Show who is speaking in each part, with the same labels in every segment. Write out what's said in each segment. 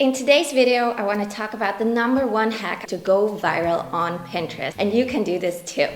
Speaker 1: In today's video, I want to talk about the #1 hack to go viral on Pinterest, and you can do this too.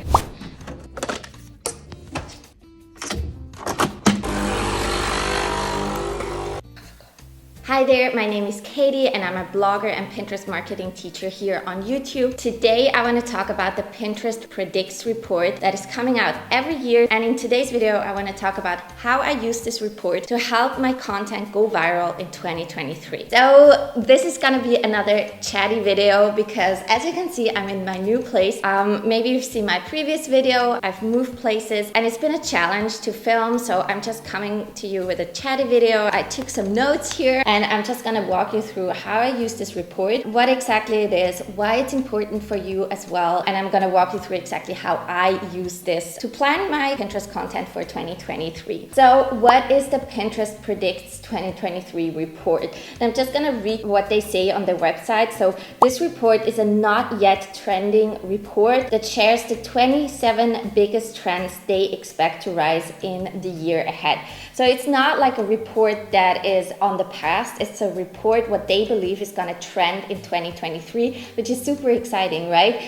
Speaker 1: Hi there, my name is Katie and I'm a blogger and Pinterest marketing teacher here on YouTube. Today I want to talk about the Pinterest Predicts report that is coming out every year, and in today's video I want to talk about how I use this report to help my content go viral in 2023. So this is gonna be another chatty video because as you can see I'm in my new place. Maybe you've seen my previous video, I've moved places and it's been a challenge to film, so I'm just coming to you with a chatty video. I took some notes here and I'm just gonna walk you through how I use this report, what exactly it is, why it's important for you as well, and I'm gonna walk you through exactly how I use this to plan my Pinterest content for 2023. So what is the Pinterest Predicts 2023 report? And I'm just gonna read what they say on their website. So this report is a not yet trending report that shares the 27 biggest trends they expect to rise in the year ahead. So it's not like a report that is on the past. It's a report what they believe is going to trend in 2023, which is super exciting, right?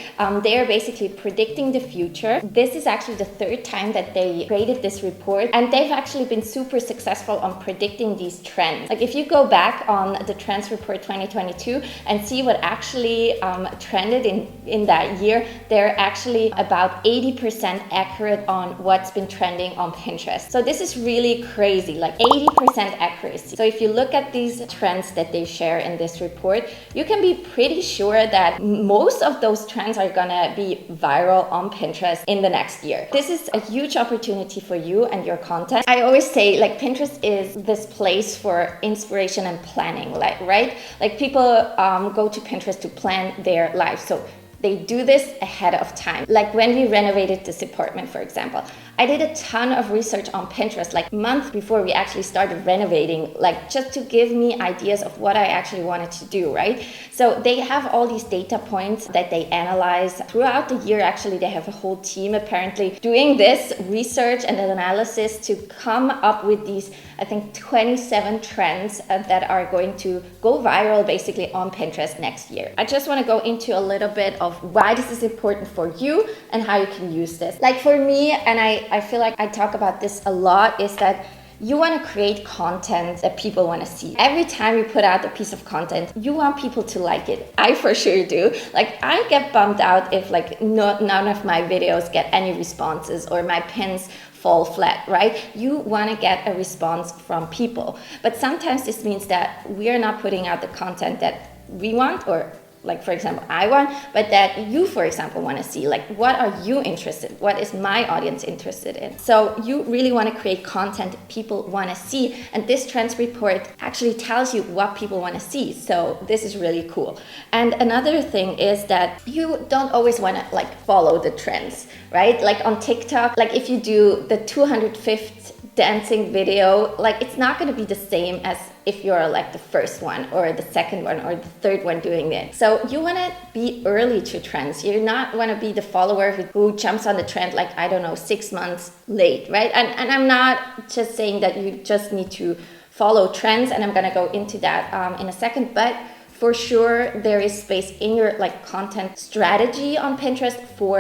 Speaker 1: They are basically predicting the future. This is actually the third time that they created this report, and they've actually been super successful on predicting these trends. Like if you go back on the Trends Report 2022 and see what actually trended in that year, they're actually about 80% accurate on what's been trending on Pinterest. So this is really crazy, like 80% accuracy. So if you look at these trends that they share in this report, you can be pretty sure that most of those trends are gonna be viral on Pinterest in the next year. This is a huge opportunity for you and your content. I always say like Pinterest is this place for inspiration and planning, right? Like people go to Pinterest to plan their life. So they do this ahead of time. Like when we renovated this apartment, for example, I did a ton of research on Pinterest, like months before we actually started renovating, like just to give me ideas of what I actually wanted to do, right? So they have all these data points that they analyze throughout the year. Actually, they have a whole team apparently doing this research and analysis to come up with these, I think, 27 trends that are going to go viral basically on Pinterest next year. I just want to go into a little bit of why this is important for you and how you can use this. Like for me, and I feel like I talk about this a lot, is that you want to create content that people want to see. Every time you put out a piece of content, you want people to like it. I for sure do. Like I get bummed out if like none of my videos get any responses or my pins fall flat, right? You want to get a response from people. But sometimes this means that we are not putting out the content that we want, or like for example I want, but that you for example want to see. Like what are you interested in? What is my audience interested in? So you really want to create content people want to see, and this trends report actually tells you what people want to see. So this is really cool. And another thing is that you don't always want to like follow the trends, right? Like on TikTok, like if you do the 205th dancing video, like it's not going to be the same as if you're like the first one or the second one or the third one doing it. So you want to be early to trends. You not want to be the follower who jumps on the trend like, I don't know, 6 months late, right? And I'm not just saying that you just need to follow trends, and I'm going to go into that in a second, but for sure there is space in your like content strategy on Pinterest for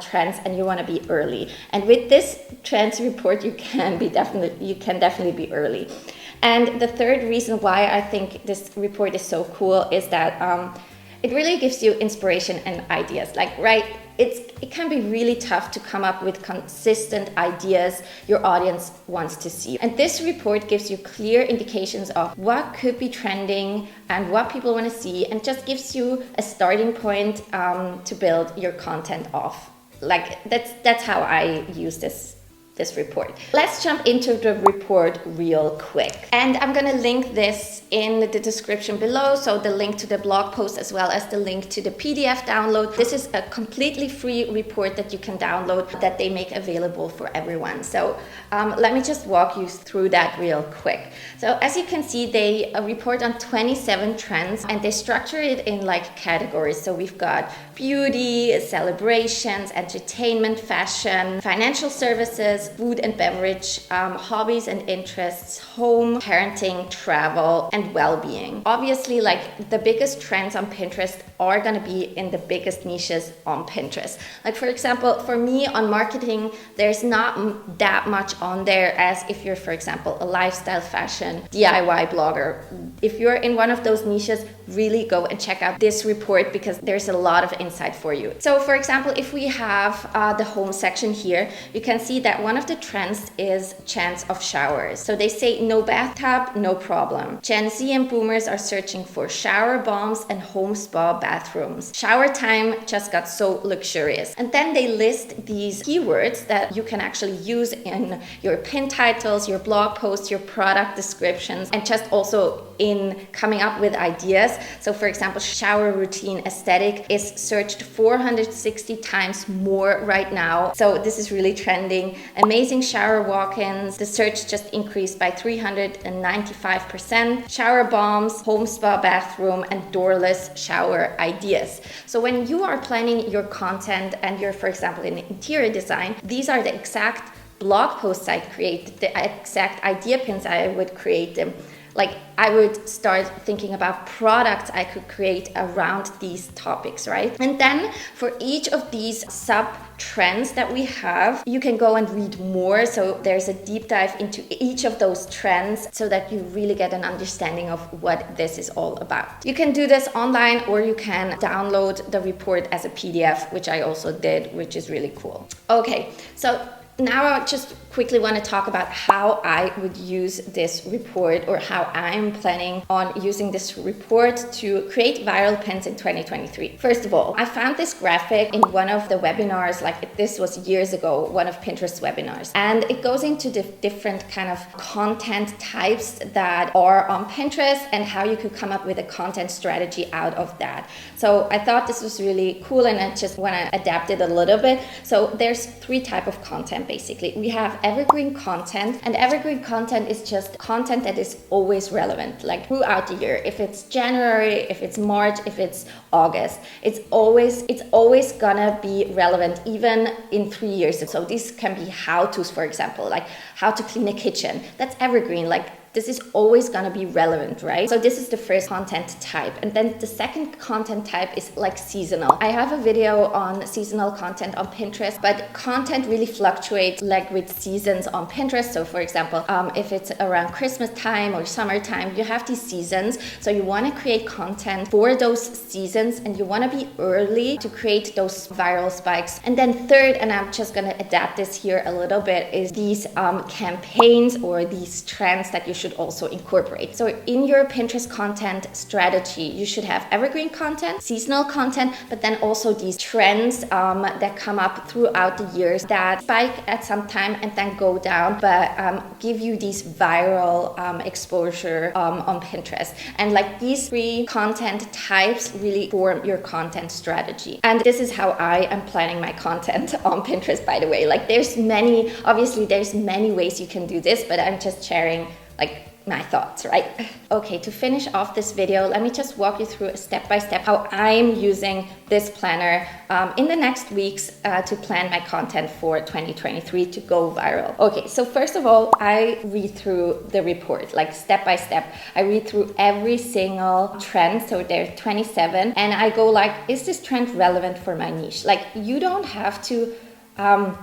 Speaker 1: trends, and you want to be early. And with this trends report you can definitely be early. And the third reason why I think this report is so cool is that it really gives you inspiration and ideas. Like, right, it can be really tough to come up with consistent ideas your audience wants to see. And this report gives you clear indications of what could be trending and what people want to see, and just gives you a starting point to build your content off. Like that's how I use this report. Let's jump into the report real quick. And I'm gonna link this in the description below, so the link to the blog post as well as the link to the PDF download. This is a completely free report that you can download that they make available for everyone. So let me just walk you through that real quick. So as you can see, they report on 27 trends, and they structure it in like categories. So we've got beauty, celebrations, entertainment, fashion, financial services, niches: food and beverage, hobbies and interests, home, parenting, travel, and well-being. Obviously, like the biggest trends on Pinterest are going to be in the biggest niches on Pinterest. Like for example, for me on marketing, there's not that much on there as if you're, for example, a lifestyle, fashion, DIY blogger. If you're in one of those niches, really go and check out this report because there's a lot of insight for you. So for example, if we have the home section here, you can see that one of the trends is chance of showers. So they say no bathtub, no problem. Gen Z and boomers are searching for shower bombs and home spa bathrooms. Shower time just got so luxurious. And then they list these keywords that you can actually use in your pin titles, your blog posts, your product descriptions, and just also in coming up with ideas. So for example, shower routine aesthetic is searched 460 times more right now. So this is really trending. Amazing shower walk-ins, the search just increased by 395%. Shower bombs, home spa bathroom, and doorless shower ideas. So when you are planning your content and you're, for example, in interior design, these are the exact blog posts I create, the exact idea pins I would create them. Like I would start thinking about products I could create around these topics, right? And then for each of these sub trends that we have, you can go and read more. So there's a deep dive into each of those trends so that you really get an understanding of what this is all about. You can do this online or you can download the report as a PDF, which I also did, which is really cool. Okay, so now I just quickly want to talk about how I would use this report or how I'm planning on using this report to create viral pins in 2023. First of all, I found this graphic in one of the webinars, like this was years ago, one of Pinterest webinars, and it goes into the different kind of content types that are on Pinterest and how you could come up with a content strategy out of that. So I thought this was really cool and I just want to adapt it a little bit. So there's 3 types of content basically. We have evergreen content, and evergreen content is just content that is always relevant, like throughout the year. If it's January, if it's March, if it's August, it's always gonna be relevant even in 3 years. So these can be how-tos, for example, like how to clean a kitchen. That's evergreen, like this is always gonna be relevant, right? So this is the first content type. And then the second content type is like seasonal. I have a video on seasonal content on Pinterest, but content really fluctuates like with seasons on Pinterest. So for example, if it's around Christmas time or summertime, you have these seasons. So you wanna create content for those seasons and you wanna be early to create those viral spikes. And then third, and I'm just gonna adapt this here a little bit, is these campaigns or these trends that you should also incorporate. So in your Pinterest content strategy, you should have evergreen content, seasonal content, but then also these trends that come up throughout the years that spike at some time and then go down, but give you these viral exposure on Pinterest. And like these 3 content types really form your content strategy. And this is how I am planning my content on Pinterest, by the way. Like there's many ways you can do this, but I'm just sharing like my thoughts, right? Okay, to finish off this video, let me just walk you through step-by-step how I'm using this planner in the next weeks to plan my content for 2023 to go viral. Okay, so first of all, I read through the report, like step by step. I read through every single trend, so there's 27, and I go like, is this trend relevant for my niche? Like you don't have to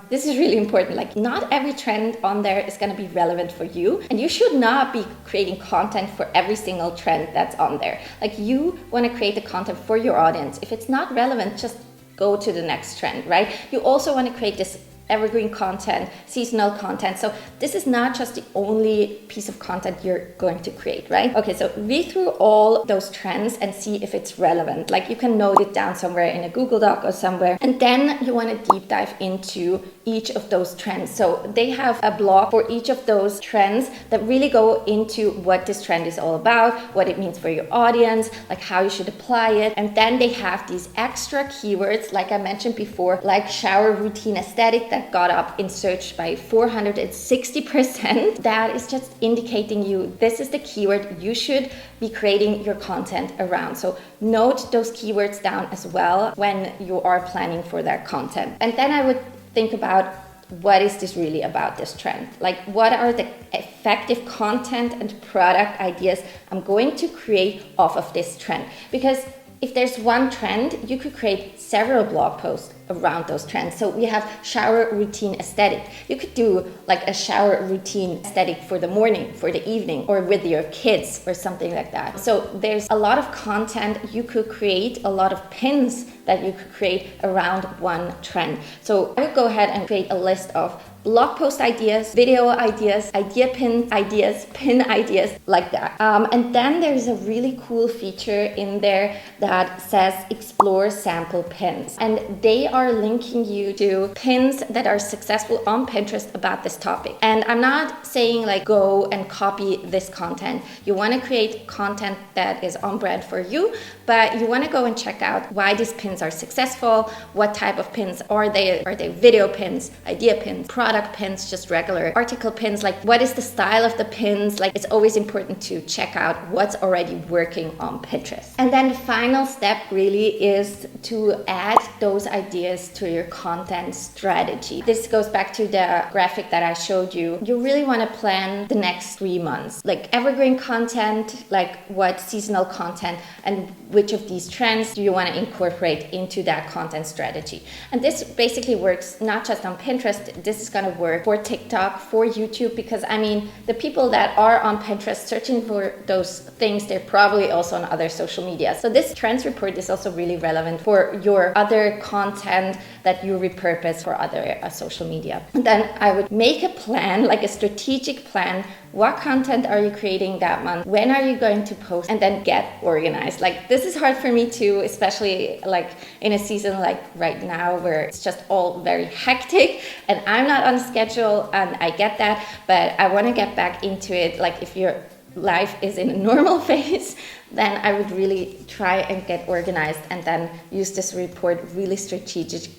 Speaker 1: this is really important. Like not every trend on there is going to be relevant for you, and you should not be creating content for every single trend that's on there. Like you want to create the content for your audience. If it's not relevant, just go to the next trend, right? You also want to create this evergreen content, seasonal content. So this is not just the only piece of content you're going to create, right? Okay, so read through all those trends and see if it's relevant. Like you can note it down somewhere in a Google Doc or somewhere. And then you want to deep dive into each of those trends. So they have a blog for each of those trends that really go into what this trend is all about, what it means for your audience, like how you should apply it. And then they have these extra keywords, like I mentioned before, like shower routine aesthetic that got up in search by 460%. That is just indicating you this is the keyword you should be creating your content around. So note those keywords down as well when you are planning for that content. And then I would think about what is this really about, this trend? Like, what are the effective content and product ideas I'm going to create off of this trend? Because if there's one trend, you could create several blog posts around those trends. So we have shower routine aesthetic. You could do like a shower routine aesthetic for the morning, for the evening, or with your kids or something like that. So there's a lot of content you could create, a lot of pins that you could create around one trend. So I would go ahead and create a list of blog post ideas, video ideas, idea pin ideas, pin ideas, like that. And then there's a really cool feature in there that says explore sample pins. And they are linking you to pins that are successful on Pinterest about this topic. And I'm not saying like go and copy this content. You want to create content that is on brand for you, but you want to go and check out why these pins are successful, what type of pins are they? Are they video pins, idea pins, product pins, just regular article pins? Like, what is the style of the pins? Like, it's always important to check out what's already working on Pinterest. And then the final step really is to add those ideas to your content strategy. This goes back to the graphic that I showed you. You really want to plan the next 3 months, like evergreen content, like what seasonal content, and which of these trends do you want to incorporate into that content strategy. And this basically works not just on Pinterest. This is going to work for TikTok, for YouTube, because I mean, the people that are on Pinterest searching for those things, they're probably also on other social media. So this trends report is also really relevant for your other content that you repurpose for other social media. And then I would make a plan, like a strategic plan. What content are you creating that month? When are you going to post? And then get organized. Like, this is hard for me too, especially like in a season like right now where it's just all very hectic and I'm not on schedule, and I get that, but I want to get back into it. Like, if your life is in a normal phase, then I would really try and get organized and then use this report really strategically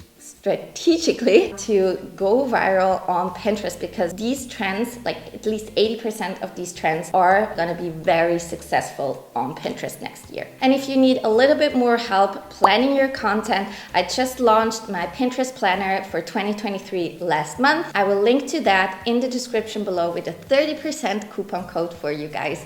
Speaker 1: to go viral on Pinterest, because these trends, like at least 80% of these trends, are going to be very successful on Pinterest next year. And if you need a little bit more help planning your content, I just launched my Pinterest planner for 2023 last month. I will link to that in the description below with a 30% coupon code for you guys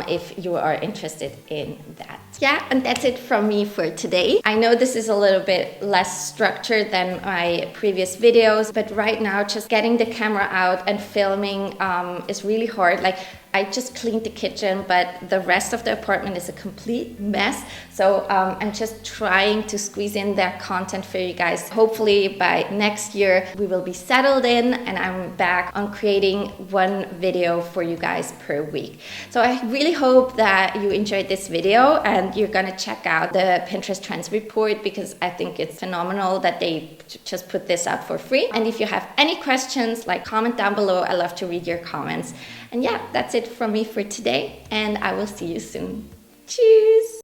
Speaker 1: if you are interested in that. Yeah, and that's it from me for today. I know this is a little bit less structured than my previous videos, but right now just getting the camera out and filming is really hard. Like, I just cleaned the kitchen, but the rest of the apartment is a complete mess. So I'm just trying to squeeze in that content for you guys. Hopefully by next year, we will be settled in and I'm back on creating one video for you guys per week. So I really hope that you enjoyed this video and you're gonna check out the Pinterest Trends Report, because I think it's phenomenal that they just put this out for free. And if you have any questions, like, comment down below. I love to read your comments. And yeah, that's it from me for today, and I will see you soon. Cheers!